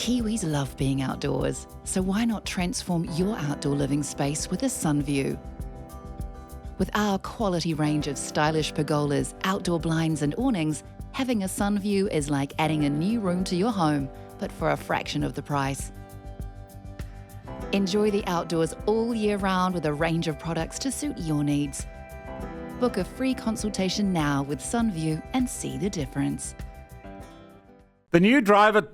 Kiwis love being outdoors, so why not transform your outdoor living space with a Sunview? With our quality range of stylish pergolas, outdoor blinds and awnings, having a Sunview is like adding a new room to your home, but for a fraction of the price. Enjoy the outdoors all year round with a range of products to suit your needs. Book a free consultation now with Sunview and see the difference. The new driver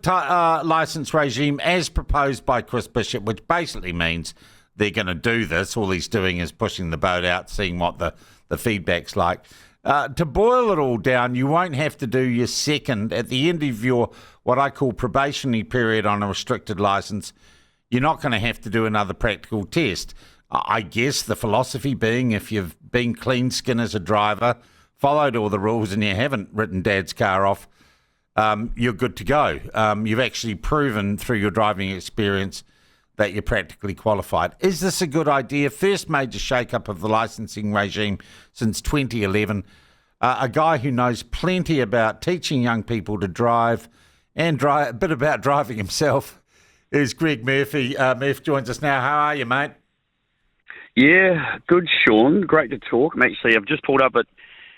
licence regime as proposed by Chris Bishop, which basically means they're going to do this, all he's doing is pushing the boat out, seeing what the feedback's like. To boil it all down, you won't have to do your second. At the end of your, what I call probationary period on a restricted licence, you're not going to have to do another practical test. I guess the philosophy being if you've been clean skin as a driver, followed all the rules and you haven't written Dad's car off, you're good to go. You've actually proven through your driving experience that you're practically qualified. Is this a good idea? First major shake-up of the licensing regime since 2011. A guy who knows plenty about teaching young people to drive and a bit about driving himself is Greg Murphy. Murph joins us now. How are you, mate? Yeah, good, Sean. Great to talk. I've just pulled up at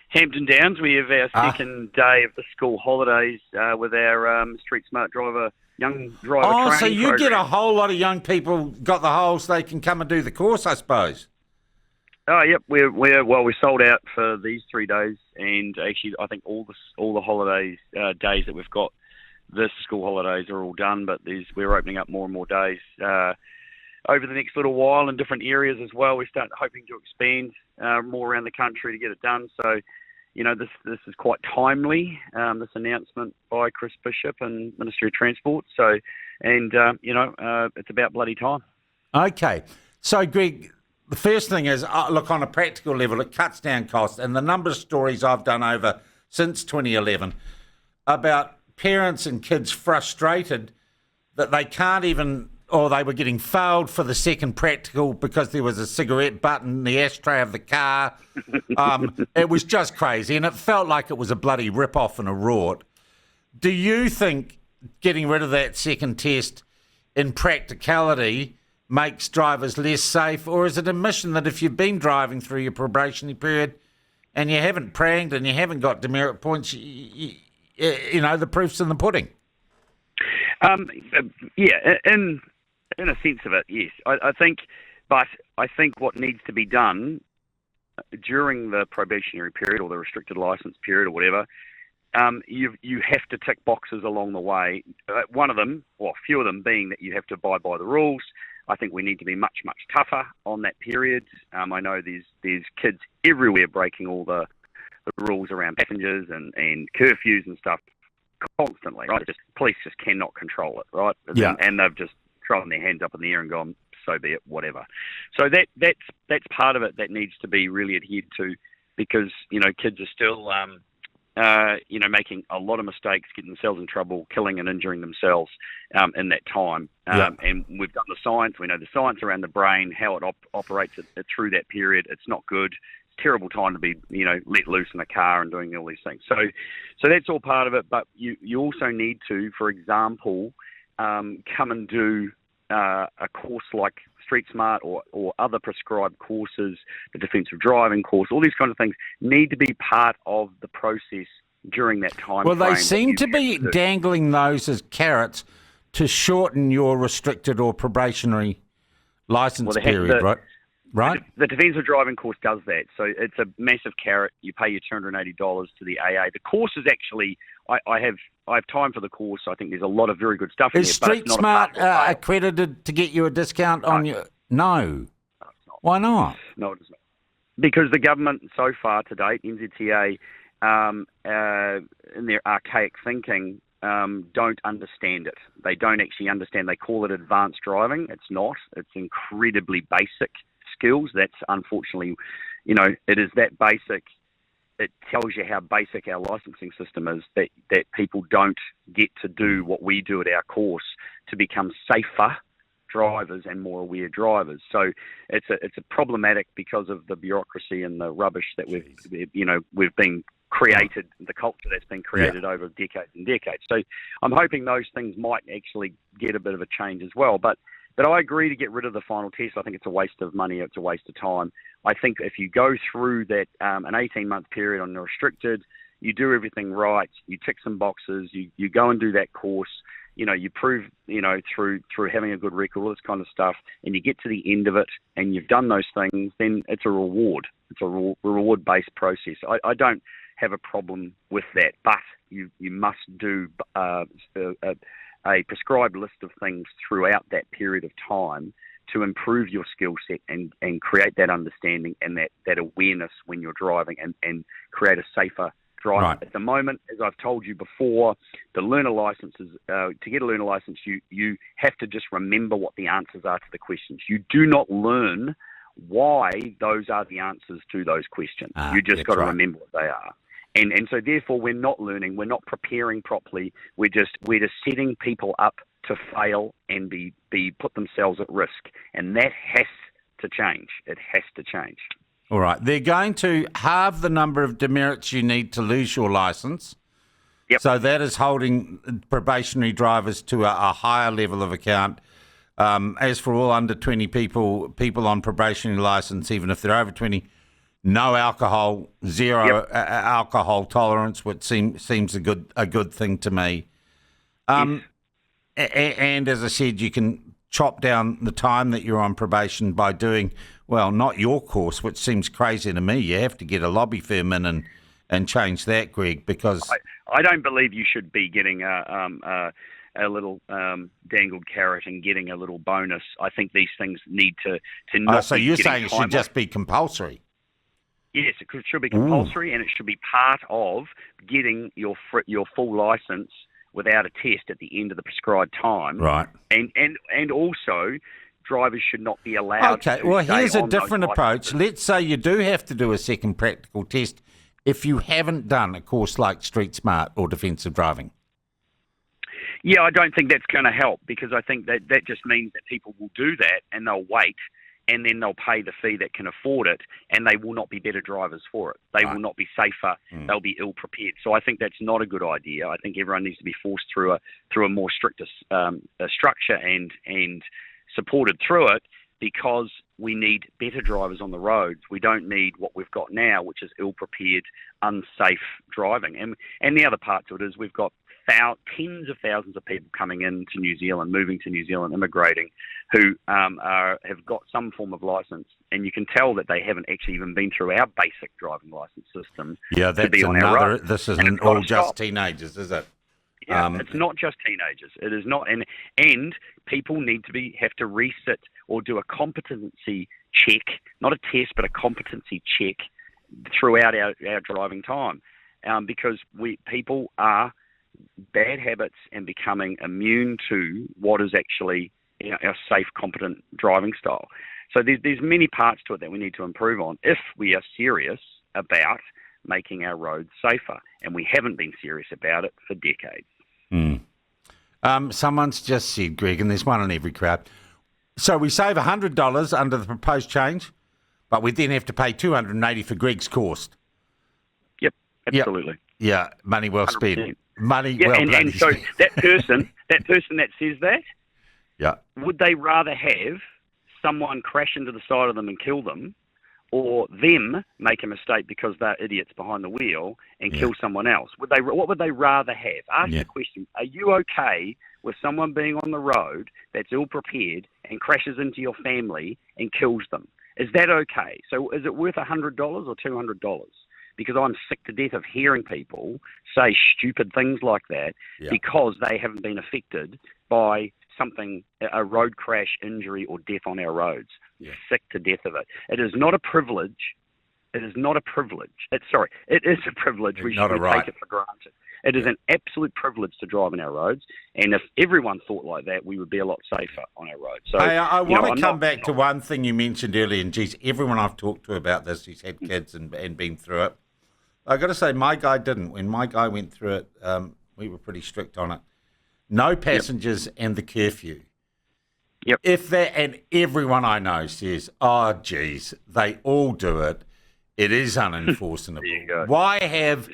Hampton Downs. We have our second day of the school holidays with our Street Smart Driver young driver training so you program. get a whole lot of young people got the holes, they can come and do the course, I suppose. Oh, yep. We sold out for these 3 days, and actually I think all the holidays days that we've got this school holidays are all done, but we're opening up more and more days over the next little while in different areas as well. We start hoping to expand more around the country to get it done. So, this is quite timely, this announcement by Chris Bishop and Ministry of Transport. So, it's about bloody time. Okay. So, Greg, the first thing is, look, on a practical level, it cuts down costs. And the number of stories I've done over since 2011 about parents and kids frustrated that they can't even, or they were getting failed for the second practical because there was a cigarette butt in the ashtray of the car. It was just crazy, and it felt like it was a bloody rip-off and a rort. Do you think getting rid of that second test in practicality makes drivers less safe, or is it a mission that if you've been driving through your probationary period and you haven't pranged and you haven't got demerit points, the proof's in the pudding? In a sense of it, yes. I think what needs to be done during the probationary period or the restricted licence period or whatever, you have to tick boxes along the way. One of them, or a few of them, being that you have to abide by the rules. I think we need to be much, much tougher on that period. I know there's kids everywhere breaking all the rules around passengers and curfews and stuff constantly, right? Police just cannot control it, right? Yeah. And they've just thrown their hands up in the air and gone, so be it, whatever. So that's part of it that needs to be really adhered to, because kids are still making a lot of mistakes, getting themselves in trouble, killing and injuring themselves in that time. And we've done the science. We know the science around the brain, how it operates through that period. It's not good. It's a terrible time to be let loose in a car and doing all these things. So that's all part of it. But you also need to, for example, come and do a course like Street Smart or other prescribed courses, the defensive driving course, all these kinds of things need to be part of the process during that time. Well, they seem to be dangling those as carrots to shorten your restricted or probationary licence period, right? Right. The defensive driving course does that. So it's a massive carrot. You pay your $280 to the AA. The course is actually, I have time for the course. I think there's a lot of very good stuff in there. Is Street Smart accredited to get you a discount on your... No. No, it's not. Why not? No, it is not. Because the government so far to date, NZTA, in their archaic thinking, don't understand it. They don't actually understand. They call it advanced driving. It's not. It's incredibly basic skills. That's unfortunately, it is that basic. It tells you how basic our licensing system is, that people don't get to do what we do at our course to become safer drivers and more aware drivers. So it's a problematic because of the bureaucracy and the rubbish that we've been created, the culture that's been created over decades and decades. So I'm hoping those things might actually get a bit of a change as well. But I agree to get rid of the final test. I think it's a waste of money. It's a waste of time. I think if you go through that an 18-month period on the restricted, you do everything right, you tick some boxes, you go and do that course, you prove, through having a good record, all this kind of stuff, and you get to the end of it and you've done those things, then it's a reward. It's a reward-based process. I don't have a problem with that, but you must do a prescribed list of things throughout that period of time to improve your skill set and create that understanding and that awareness when you're driving and create a safer driving. Right. At the moment, as I've told you before, the learner licenses, to get a learner license, you have to just remember what the answers are to the questions. You do not learn why those are the answers to those questions. You just got to remember what they are. And so therefore we're not learning, we're not preparing properly, we're just setting people up to fail and be put themselves at risk. And that has to change. It has to change. All right. They're going to halve the number of demerits you need to lose your licence. Yep. So that is holding probationary drivers to a higher level of account. As for all under 20 people on probationary licence, even if they're over 20, no alcohol, zero alcohol tolerance, which seems a good thing to me. And as I said, you can chop down the time that you're on probation by doing, well, not your course, which seems crazy to me. You have to get a lobby firm in and change that, Greg, because I don't believe you should be getting a little dangled carrot and getting a little bonus. I think these things need to not. So you're saying it should just be compulsory? Yes, it should be compulsory, and it should be part of getting your full licence without a test at the end of the prescribed time. Right. And also, drivers should not be allowed to Okay, well, here's a on different those approach. licenses. Let's say you do have to do a second practical test if you haven't done a course like Street Smart or defensive driving. Yeah, I don't think that's going to help, because I think that just means that people will do that and they'll wait, and then they'll pay the fee that can afford it, and they will not be better drivers for it. They will not be safer. They'll be ill prepared. So I think that's not a good idea. I think everyone needs to be forced through a more stricter structure and supported through it, because we need better drivers on the roads. We don't need what we've got now, which is ill-prepared, unsafe driving. And the other part to it is we've got tens of thousands of people coming into New Zealand, moving to New Zealand, immigrating, who have got some form of licence, and you can tell that they haven't actually even been through our basic driving licence system. Yeah, that's to be on our road. This isn't all just teenagers, is it? Yeah, it's not just teenagers. It is not, and people need to have to resit or do a competency check, not a test, but a competency check throughout our driving time, because people are bad habits and becoming immune to what is actually our safe, competent driving style. So there's many parts to it that we need to improve on if we are serious about making our roads safer, and we haven't been serious about it for decades. Someone's just said, Greg, and there's one in every crowd, so we save $100 under the proposed change, but we then have to pay $280 for Greg's course. Yep, absolutely. Yeah, money well spent. 100%. Money yeah, well and so spent. that person that says that, Yeah. would they rather have someone crash into the side of them and kill them, or them make a mistake because they're idiots behind the wheel and kill someone else? What would they rather have? Ask the question, are you okay with someone being on the road that's ill-prepared and crashes into your family and kills them? Is that okay? So is it worth $100 or $200? Because I'm sick to death of hearing people say stupid things like that because they haven't been affected by something, a road crash, injury, or death on our roads. Sick to death of it. It is not a privilege. It is not a privilege. It is a privilege. We should take it for granted. It is an absolute privilege to drive on our roads, and if everyone thought like that, we would be a lot safer on our roads. So, hey, I want to come back to one thing you mentioned earlier, and geez, everyone I've talked to about this, he's had kids and been through it. I got to say, my guy didn't. When my guy went through it, we were pretty strict on it. No passengers and the curfew. Yep. If that, and everyone I know says, oh, geez, they all do it. It is unenforceable. There you go. Why have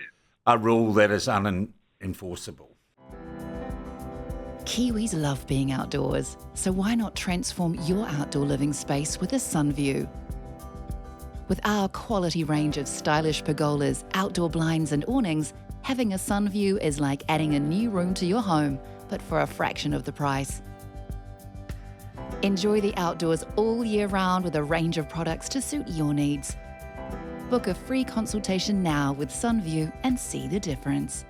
a rule that is unenforceable? Kiwis love being outdoors, so why not transform your outdoor living space with a sun view? With our quality range of stylish pergolas, outdoor blinds and awnings, having a sun view is like adding a new room to your home, but for a fraction of the price. Enjoy the outdoors all year round with a range of products to suit your needs. Book a free consultation now with SunView and see the difference.